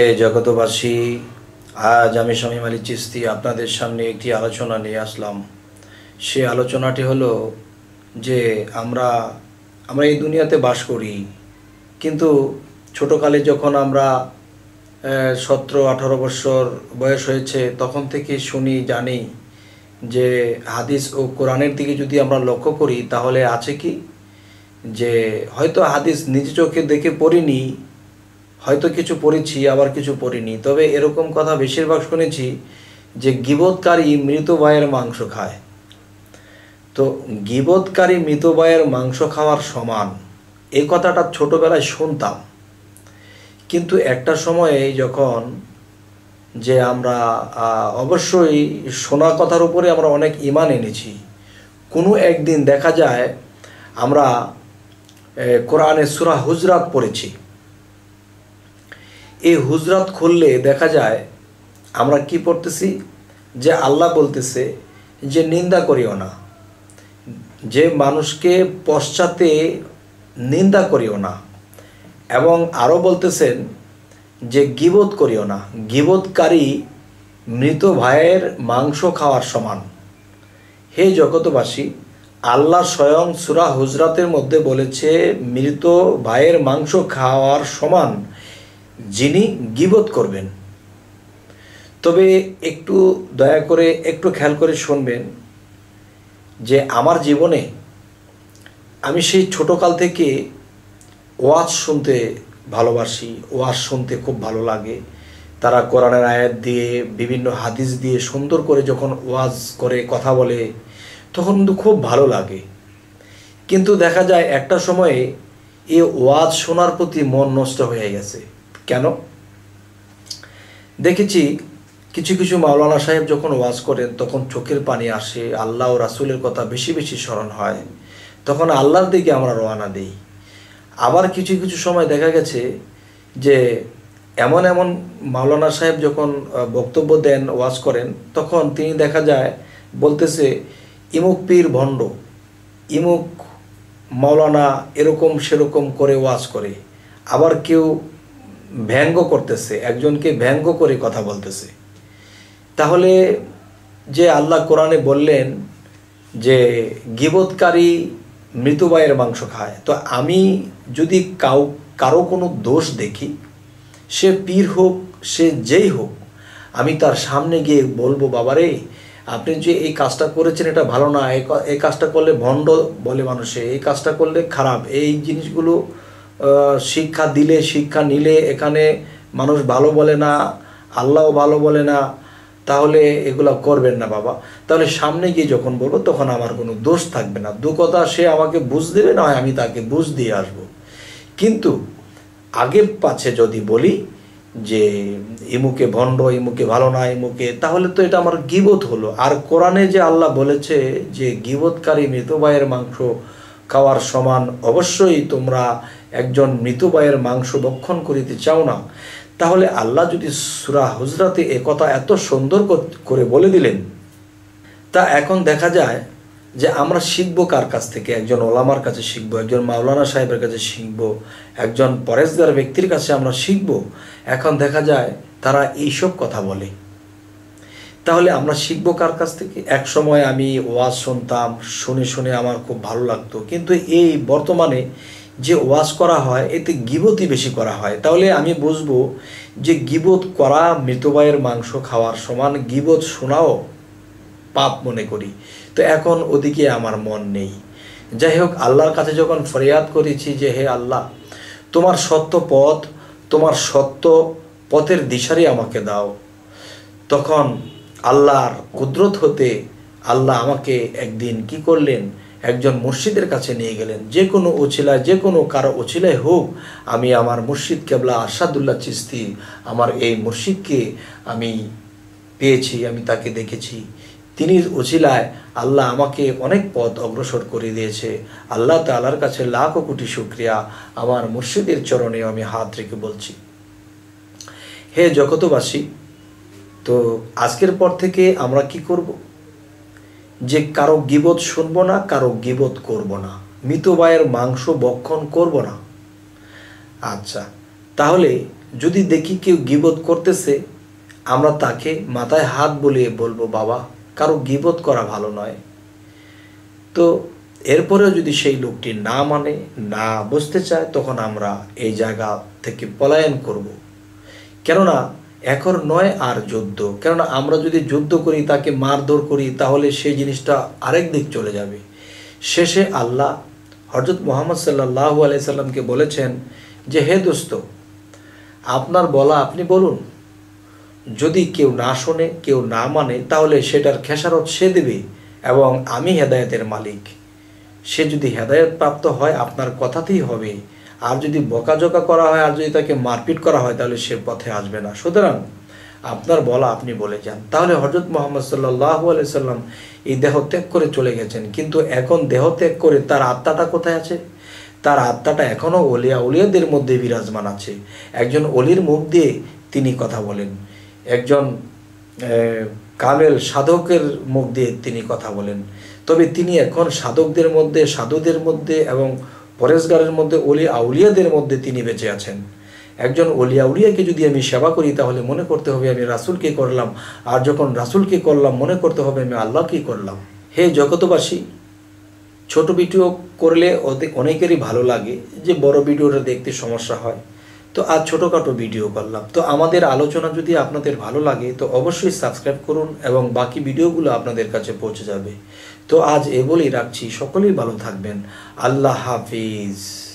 হে জগতবাসী, আজ আমি শামীম আলী চিশতি আপনাদের সামনে একটি আলোচনা নিয়ে আসলাম। সে আলোচনাটি হলো যে আমরা এই দুনিয়াতে বাস করি, কিন্তু ছোটোকালে যখন আমরা 17-18 বছর বয়স হয়েছে তখন থেকে শুনি জানি যে হাদিস ও কোরআনের দিকে যদি আমরা লক্ষ্য করি তাহলে আছে কি যে হয়তো হাদিস নিজ চোখে দেখে পড়িনি, হয়তো কিছু পড়েছি আবার কিছু পড়িনি, তবে এরকম কথা বেশিরভাগ শুনেছি যে গীবতকারী মৃত ভাইয়ের মাংস খায়। তো গীবতকারী মৃত ভাইয়ের মাংস খাওয়ার সমান, এই কথাটা ছোটোবেলায় শুনতাম, কিন্তু একটা সময়ে যখন যে আমরা অবশ্যই শোনা কথার উপরে আমরা অনেক ঈমান এনেছি, কোনো একদিন দেখা যায় আমরা কোরআনে সূরা হুজরাত পড়েছি। এই হুজরাত খুললে দেখা যায় আমরা কি পড়তেছি যে আল্লাহ বলতেছে যে নিন্দা করিও না, যে মানুষকে পশ্চাতে নিন্দা করিও না, এবং আরও বলতেছেন যে গীবত করিও না, গীবতকারী মৃত ভাইয়ের মাংস খাওয়ার সমান। হে জগতবাসী, আল্লাহ স্বয়ং সূরা হুজরাতের মধ্যে বলেছে মৃত ভাইয়ের মাংস খাওয়ার সমান যিনি গীবত করবেন। তবে একটু দয়া করে একটু খেয়াল করে শুনবেন যে আমার জীবনে আমি সেই ছোটোকাল থেকে ওয়াজ শুনতে ভালোবাসি, ওয়াজ শুনতে খুব ভালো লাগে। তারা কোরআনের আয়াত দিয়ে বিভিন্ন হাদিস দিয়ে সুন্দর করে যখন ওয়াজ করে কথা বলে তখন কিন্তু খুব ভালো লাগে। কিন্তু দেখা যায় একটা সময়ে এই ওয়াজ শোনার প্রতি মন নষ্ট হয়ে গেছে। কেন? দেখেছি কিছু কিছু মাওলানা সাহেব যখন ওয়াজ করেন তখন চোখের পানি আসে, আল্লাহ ও রাসূলের কথা বেশি বেশি স্মরণ হয়, তখন আল্লাহর দিকে আমরা রওনা দিই। আবার কিছু কিছু সময় দেখা গেছে যে এমন এমন মাওলানা সাহেব যখন বক্তব্য দেন, ওয়াজ করেন, তখন তিনি দেখা যায় বলতেছে ইমুক পীর ভণ্ড, ইমুক মাওলানা এরকম সেরকম করে ওয়াজ করে। আবার কেউ ব্যঙ্গ করতেছে, একজনকে ব্যঙ্গ করে কথা বলতেছে। তাহলে যে আল্লাহ কোরআনে বললেন যে গীবতকারী মৃত ভাইয়ের মাংস খায়, তো আমি যদি কারো কোনো দোষ দেখি, সে পীর হোক সে যেই হোক, আমি তার সামনে গিয়ে বলবো বাবারে আপনি যে এই কাজটা করেছেন এটা ভালো না, এই কাজটা করলে ভণ্ড বলে মানুষে, এই কাজটা করলে খারাপ, এই জিনিসগুলো শিক্ষা দিলে শিক্ষা নিলে এখানে মানুষ ভালো বলে না, আল্লাহও ভালো বলে না, তাহলে এগুলো করবেন না বাবা। তাহলে সামনে গিয়ে যখন বলবো তখন আমার কোনো দোষ থাকবে না, দু কথা সে আমাকে বুঝ দেবে, না হয় আমি তাকে বুঝ দিয়ে আসবো। কিন্তু আগে পাছে যদি বলি যে ইমুকে ভণ্ড, ইমুকে ভালো না, ইমুকে, তাহলে তো এটা আমার গীবত হলো। আর কোরআনে যে আল্লাহ বলেছে যে গীবতকারী মৃত ভাইয়ের মাংস খাওয়ার সমান, অবশ্যই তোমরা একজন মৃত ভাইয়ের মাংস ভক্ষণ করিতে চাও না, তাহলে আল্লাহ যদি সূরা হুজরাতে একথা এত সুন্দর করে বলে দিলেন, তা এখন দেখা যায় যে আমরা শিখবো কার কাছ থেকে? একজন ওলামার কাছে শিখবো, একজন মাওলানা সাহেবের কাছে শিখবো, একজন পরেশগার ব্যক্তির কাছে আমরা শিখবো। এখন দেখা যায় তারা এইসব কথা বলে, তাহলে আমরা শিখবো কার কাছ থেকে? এক সময় আমি ওয়াজ শুনতাম, শুনে শুনে আমার খুব ভালো লাগতো, কিন্তু এই বর্তমানে যে ওয়াজ করা হয় এতে গীবতই বেশি করা হয়। তাহলে আমি বুঝবো যে গীবত করা মৃত ভাইয়ের মাংস খাওয়ার সমান, গীবত শোনাও পাপ মনে করি। তো এখন ওদিকে আমার মন নেই। যাই হোক, আল্লাহর কাছে যখন ফরিয়াদ করেছি যে হে আল্লাহ, তোমার সত্য পথ, তোমার সত্য পথের দিশারি আমাকে দাও, তখন আল্লাহর কুদরত হতে আল্লাহ আমাকে একদিন কি করলেন, একজন মুর্শিদের কাছে নিয়ে গেলেন। যে কোনো ওছিলায়, যে কোনো কারো ওছিলায় হোক, আমি আমার মুর্শিদ কেবলা আরশাদুল্লাহ চিশতি, আমার এই মুর্শিদকে আমি পেয়েছি, আমি তাকে দেখেছি। তিনি ওছিলায় আল্লাহ আমাকে অনেক পথ অগ্রসর করে দিয়েছে। আল্লাহ তাআলার কাছে লাখ কোটি শুকরিয়া। আমার মুর্শিদের চরণে আমি হাত রেখে বলছি, হে জগতবাসী, তো আজকের পর থেকে আমরা কি করব? যে কারো গীবত শুনবো না, কারো গীবত করব না, মৃত ভাইয়ের মাংস ভক্ষণ করব না। আচ্ছা, তাহলে যদি দেখি কেউ গীবত করতেছে, আমরা তাকে মাথায় হাত বুলিয়ে বলবো, বাবা কারো গীবত করা ভালো নয়। তো এরপরেও যদি সেই লোকটি না মানে, না বুঝতে চায়, তখন আমরা এই জায়গা থেকে পলায়ন করব। কেননা এখন নয় আর যুদ্ধ, কেননা আমরা যদি যুদ্ধ করি, তাকে মারধর করি, তাহলে সেই জিনিসটা আরেক দিক চলে যাবে। শেষে আল্লাহ হযরত মুহাম্মদ সাল্লাল্লাহু আলাইহি সাল্লামকে বলেছেন যে, হে দোস্ত, আপনার বলা আপনি বলুন, যদি কেউ না শোনে, কেউ না মানে, তাহলে সেটার খেসারত সে দেবে এবং আমি হেদায়েতের মালিক। সে যদি হেদায়েত প্রাপ্ত হয় আপনার কথাতেই হবে, আর যদি বকাঝকা করা হয়, আর যদি তাকে মারপিট করা হয়, তাহলে সে পথে আসবে না। সুতরাং আপনার বলা আপনি বলে যান। তাহলে হযরত মুহাম্মদ সাল্লাল্লাহু আলাইহি সাল্লাম এই দেহ ত্যাগ করে চলে গেছেন, কিন্তু এখন দেহ ত্যাগ করে তার আত্মাটা কোথায় আছে? তার আত্মাটা এখনও উলিয়াদের মধ্যে বিরাজমান আছে। একজন অলির মুখ দিয়ে তিনি কথা বলেন, একজন কামেল সাধকের মুখ দিয়ে তিনি কথা বলেন। তবে তিনি এখন সাধকদের মধ্যে, সাধুদের মধ্যে এবং পরেশগারের মধ্যে, আউলিয়াদের মধ্যে তিনি বেঁচে আছেন। একজন আউলিয়াকে যদি আমি সেবা করি, তাহলে মনে করতে হবে আমি রাসূলকে করলাম, আর যখন রাসূলকে করলাম, মনে করতে হবে আমি আল্লাহকেই করলাম। হে জগতবাসী, ছোট ভিডিও করলে অনেকেরই ভালো লাগে, যে বড় ভিডিওটা দেখতে সমস্যা হয়, তো আজ ছোটোখাটো ভিডিও করলাম। তো আমাদের আলোচনা যদি আপনাদের ভালো লাগে, তো অবশ্যই সাবস্ক্রাইব করুন এবং বাকি ভিডিওগুলো আপনাদের কাছে পৌঁছে যাবে। তো আজ এ বলেই রাখছি, সকলেই ভালো থাকবেন। আল্লাহ হাফিজ।